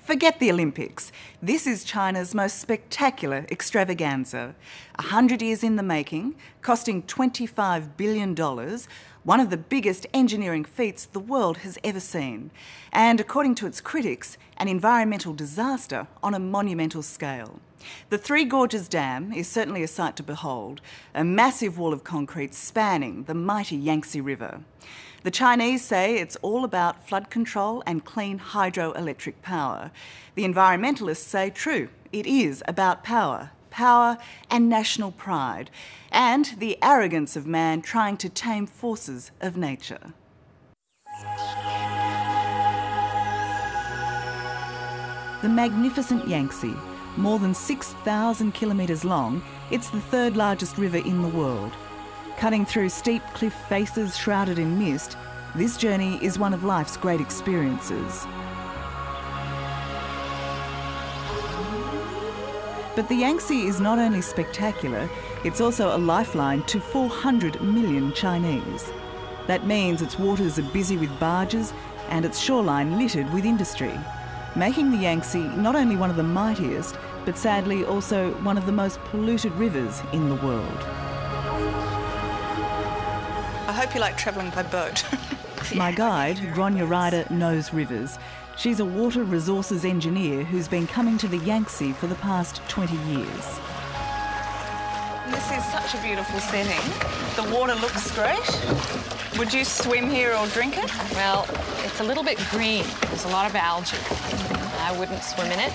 Forget the Olympics. This is China's most spectacular extravaganza. 100 years in the making, costing $25 billion, one of the biggest engineering feats the world has ever seen. And according to its critics, an environmental disaster on a monumental scale. The Three Gorges Dam is certainly a sight to behold, a massive wall of concrete spanning the mighty Yangtze River. The Chinese say it's all about flood control and clean hydroelectric power. The environmentalists say, true, it is about power and national pride, and the arrogance of man trying to tame forces of nature. The magnificent Yangtze, more than 6,000 kilometres long, it's the third largest river in the world. Cutting through steep cliff faces shrouded in mist, this journey is one of life's great experiences. But the Yangtze is not only spectacular, it's also a lifeline to 400 million Chinese. That means its waters are busy with barges and its shoreline littered with industry, making the Yangtze not only one of the mightiest, but sadly also one of the most polluted rivers in the world. I hope you like travelling by boat. My guide, Gronya Ryder, knows rivers. She's a water resources engineer who's been coming to the Yangtze for the past 20 years. This is such a beautiful setting. The water looks great. Would you swim here or drink it? Well, it's a little bit green. There's a lot of algae. I wouldn't swim in it,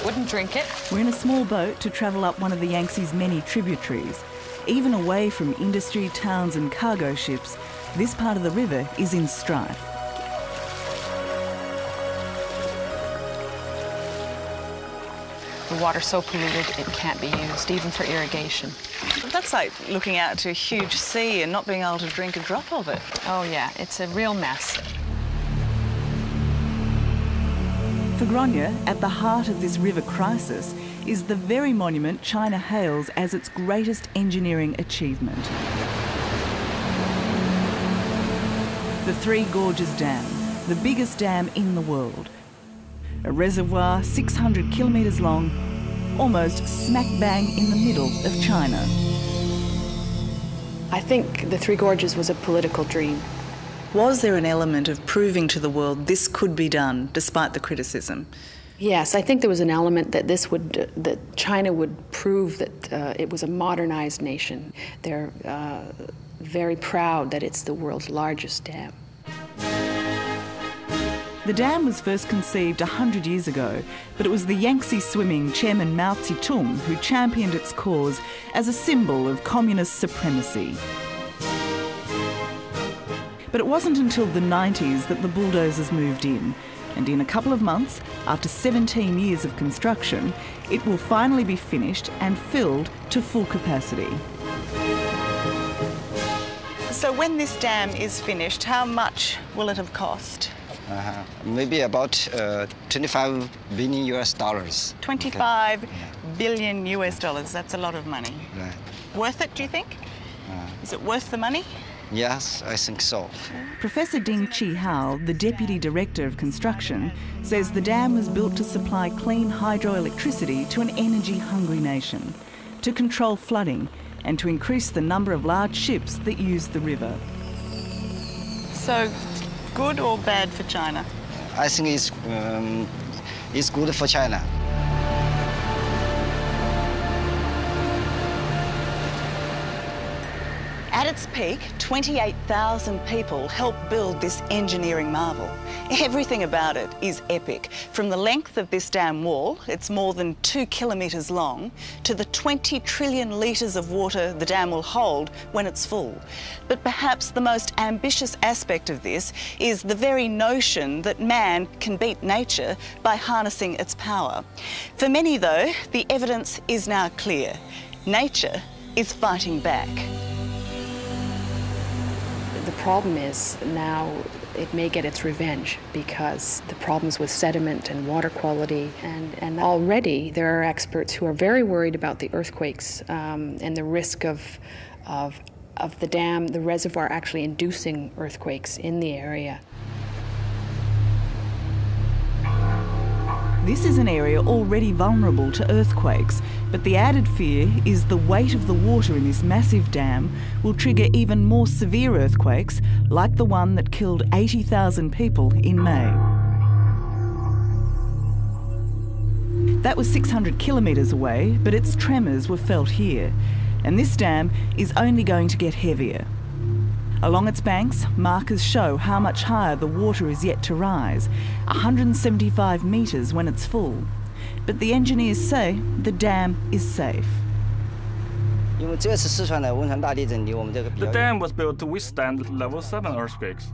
wouldn't drink it. We're in a small boat to travel up one of the Yangtze's many tributaries. Even away from industry, towns and cargo ships, this part of the river is in strife. The water's so polluted it can't be used, even for irrigation. That's like looking out to a huge sea and not being able to drink a drop of it. Oh yeah, it's a real mess. For Gronya, at the heart of this river crisis is the very monument China hails as its greatest engineering achievement. The Three Gorges Dam, the biggest dam in the world. A reservoir 600 kilometres long, almost smack bang in the middle of China. I think the Three Gorges was a political dream. Was there an element of proving to the world this could be done, despite the criticism? Yes, I think there was an element that that China would prove that it was a modernized nation. They're very proud that it's the world's largest dam. The dam was first conceived 100 years ago, but it was the Yangtze swimming chairman Mao Zedong who championed its cause as a symbol of communist supremacy. But it wasn't until the 90s that the bulldozers moved in, and in a couple of months, after 17 years of construction, it will finally be finished and filled to full capacity. So when this dam is finished, how much will it have cost? Maybe about 25 billion US dollars. 25 billion US dollars, that's a lot of money. Right. Worth it, do you think? Is it worth the money? Yes, I think so. Professor Ding Chi-hao, the Deputy Director of Construction, says the dam was built to supply clean hydroelectricity to an energy-hungry nation, to control flooding and to increase the number of large ships that use the river. So, good or bad for China? I think it's good for China. At its peak, 28,000 people helped build this engineering marvel. Everything about it is epic. From the length of this dam wall, it's more than 2 kilometres long, to the 20 trillion litres of water the dam will hold when it's full. But perhaps the most ambitious aspect of this is the very notion that man can beat nature by harnessing its power. For many, though, the evidence is now clear. Nature is fighting back. The problem is now it may get its revenge because the problems with sediment and water quality, and already there are experts who are very worried about the earthquakes and the risk of the dam, the reservoir actually inducing earthquakes in the area. This is an area already vulnerable to earthquakes, but the added fear is the weight of the water in this massive dam will trigger even more severe earthquakes, like the one that killed 80,000 people in May. That was 600 kilometres away, but its tremors were felt here. And this dam is only going to get heavier. Along its banks, markers show how much higher the water is yet to rise, 175 metres when it's full. But the engineers say the dam is safe. The dam was built to withstand level 7 earthquakes,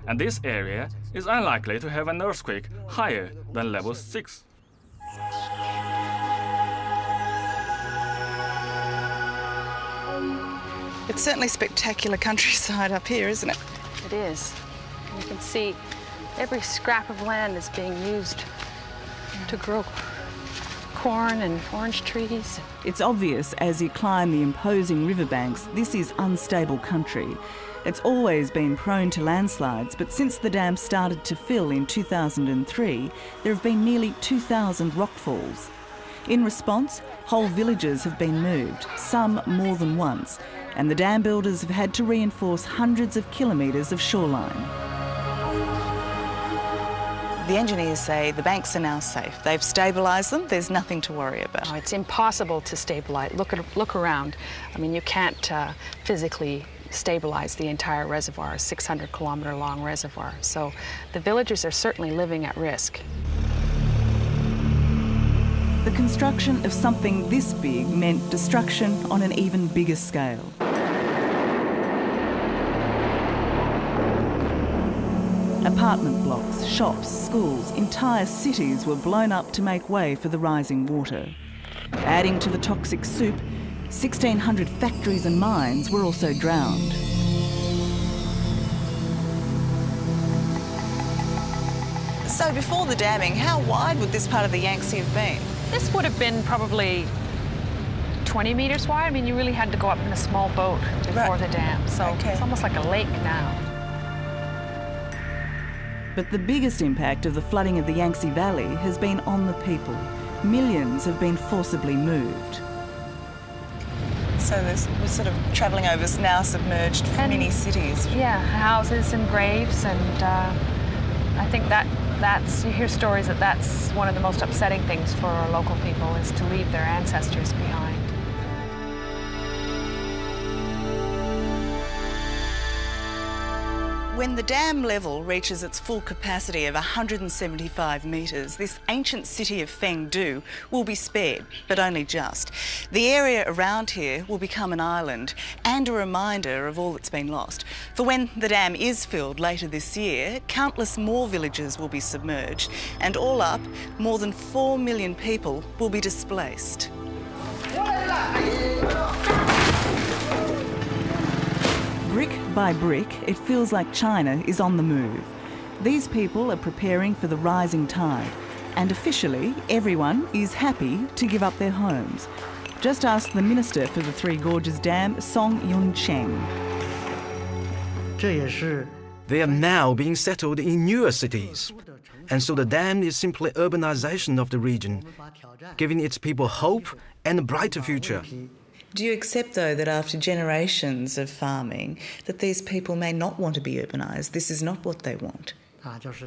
and this area is unlikely to have an earthquake higher than level 6. It's certainly spectacular countryside up here, isn't it? It is. You can see every scrap of land is being used to grow corn and orange trees. It's obvious as you climb the imposing riverbanks, this is unstable country. It's always been prone to landslides, but since the dam started to fill in 2003, there have been nearly 2,000 rockfalls. In response, whole villages have been moved, some more than once, and the dam builders have had to reinforce hundreds of kilometres of shoreline. The engineers say the banks are now safe. They've stabilised them. There's nothing to worry about. Oh, it's impossible to stabilise. Look around. I mean, you can't physically stabilise the entire reservoir, a 600-kilometre long reservoir. So the villagers are certainly living at risk. The construction of something this big meant destruction on an even bigger scale. Apartment blocks, shops, schools, entire cities were blown up to make way for the rising water. Adding to the toxic soup, 1,600 factories and mines were also drowned. So before the damming, how wide would this part of the Yangtze have been? This would have been probably 20 metres wide. I mean, you really had to go up in a small boat before the dam. So it's almost like a lake now. But the biggest impact of the flooding of the Yangtze Valley has been on the people. Millions have been forcibly moved. So we're sort of travelling over now submerged mini cities. Yeah, houses and graves, and I think that's, you hear stories that's one of the most upsetting things for our local people, is to leave their ancestors behind. When the dam level reaches its full capacity of 175 metres, this ancient city of Fengdu will be spared, but only just. The area around here will become an island and a reminder of all that's been lost. For when the dam is filled later this year, countless more villages will be submerged, and all up, more than 4 million people will be displaced. Brick by brick, it feels like China is on the move. These people are preparing for the rising tide, and officially everyone is happy to give up their homes. Just ask the Minister for the Three Gorges Dam, Song Yun-cheng. They are now being settled in newer cities, and so the dam is simply urbanization of the region, giving its people hope and a brighter future. Do you accept, though, that after generations of farming, that these people may not want to be urbanised? This is not what they want.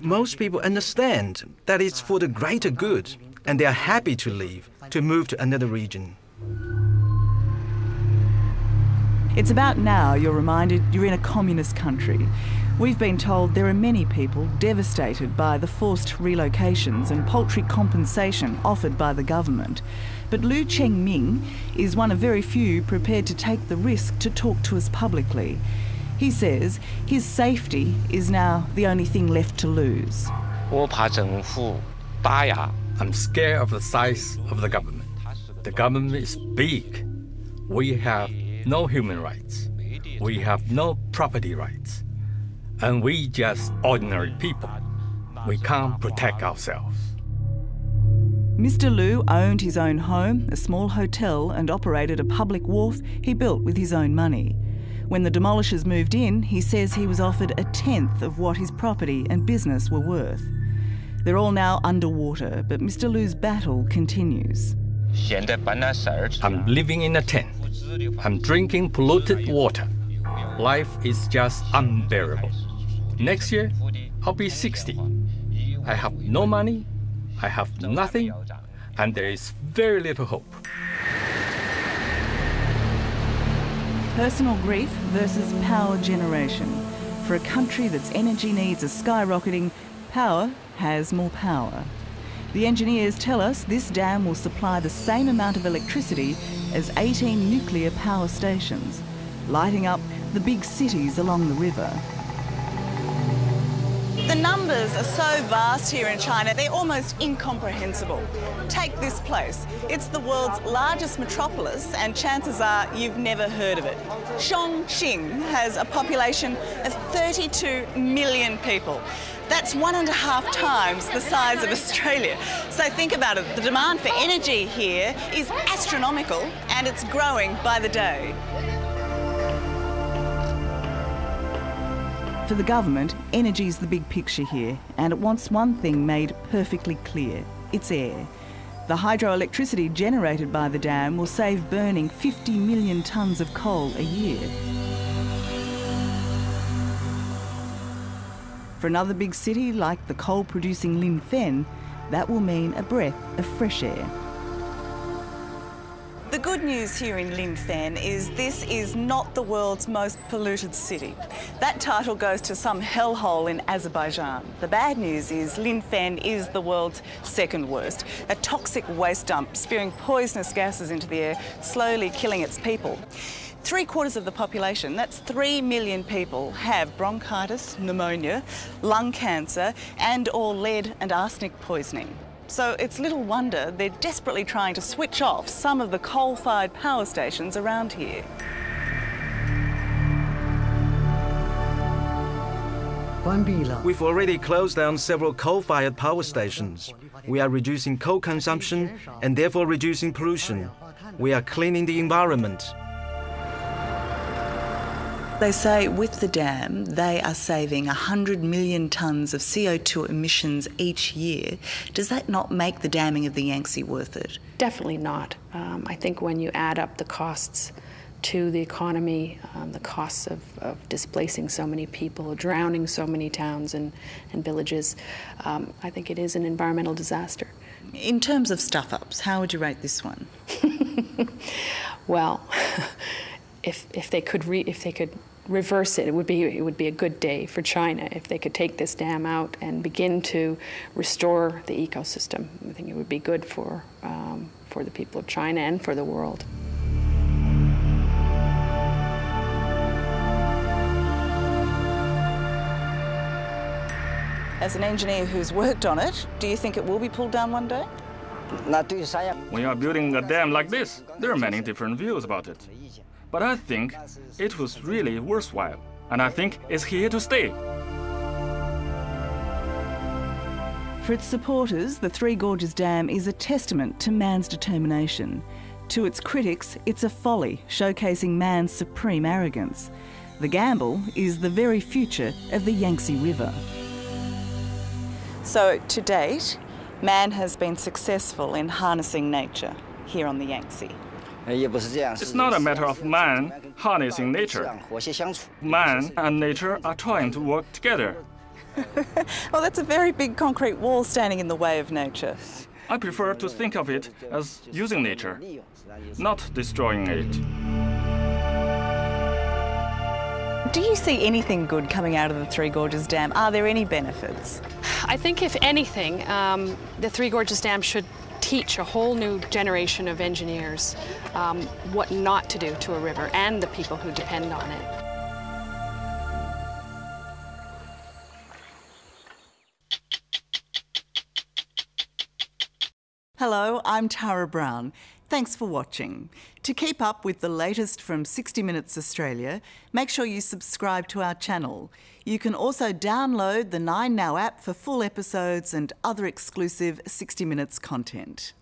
Most people understand that it's for the greater good, and they are happy to leave, to move to another region. It's about now you're reminded you're in a communist country. We've been told there are many people devastated by the forced relocations and paltry compensation offered by the government. But Lu Chengming is one of very few prepared to take the risk to talk to us publicly. He says his safety is now the only thing left to lose. I'm scared of the size of the government. The government is big. We have no human rights. We have no property rights. And we just ordinary people. We can't protect ourselves. Mr. Lu owned his own home, a small hotel, and operated a public wharf he built with his own money. When the demolishers moved in, he says he was offered a tenth of what his property and business were worth. They're all now underwater, but Mr. Lu's battle continues. I'm living in a tent. I'm drinking polluted water. Life is just unbearable. Next year, I'll be 60. I have no money, I have nothing, and there is very little hope. Personal grief versus power generation. For a country that's energy needs are skyrocketing, power has more power. The engineers tell us this dam will supply the same amount of electricity as 18 nuclear power stations, lighting up the big cities along the river. The numbers are so vast here in China, they're almost incomprehensible. Take this place. It's the world's largest metropolis, and chances are you've never heard of it. Chongqing has a population of 32 million people. That's 1.5 times the size of Australia. So think about it, the demand for energy here is astronomical, and it's growing by the day. For the government, energy is the big picture here, and it wants one thing made perfectly clear: it's air. The hydroelectricity generated by the dam will save burning 50 million tonnes of coal a year. For another big city like the coal-producing Linfen, that will mean a breath of fresh air. The good news here in Linfen is this is not the world's most polluted city. That title goes to some hellhole in Azerbaijan. The bad news is Linfen is the world's second worst, a toxic waste dump spewing poisonous gases into the air, slowly killing its people. 3/4 of the population, that's 3 million people, have bronchitis, pneumonia, lung cancer, and/or lead and arsenic poisoning. So it's little wonder they're desperately trying to switch off some of the coal-fired power stations around here. We've already closed down several coal-fired power stations. We are reducing coal consumption and therefore reducing pollution. We are cleaning the environment. They say with the dam, they are saving 100 million tonnes of CO2 emissions each year. Does that not make the damming of the Yangtze worth it? Definitely not. I think when you add up the costs to the economy, the costs of displacing so many people, drowning so many towns and villages, I think it is an environmental disaster. In terms of stuff-ups, how would you rate this one? Well, if they could reverse it, it would be a good day for China if they could take this dam out and begin to restore the ecosystem. I think it would be good for the people of China and for the world. As an engineer who's worked on it, do you think it will be pulled down one day? When you are building a dam like this, there are many different views about it. But I think it was really worthwhile, and I think it's here to stay. For its supporters, the Three Gorges Dam is a testament to man's determination. To its critics, it's a folly, showcasing man's supreme arrogance. The gamble is the very future of the Yangtze River. So, to date, man has been successful in harnessing nature here on the Yangtze. It's not a matter of man harnessing nature. Man and nature are trying to work together. Well, that's a very big concrete wall standing in the way of nature. I prefer to think of it as using nature, not destroying it. Do you see anything good coming out of the Three Gorges Dam? Are there any benefits? I think, if anything, the Three Gorges Dam should teach a whole new generation of engineers what not to do to a river and the people who depend on it. Hello, I'm Tara Brown. Thanks for watching. To keep up with the latest from 60 Minutes Australia, make sure you subscribe to our channel. You can also download the 9Now app for full episodes and other exclusive 60 Minutes content.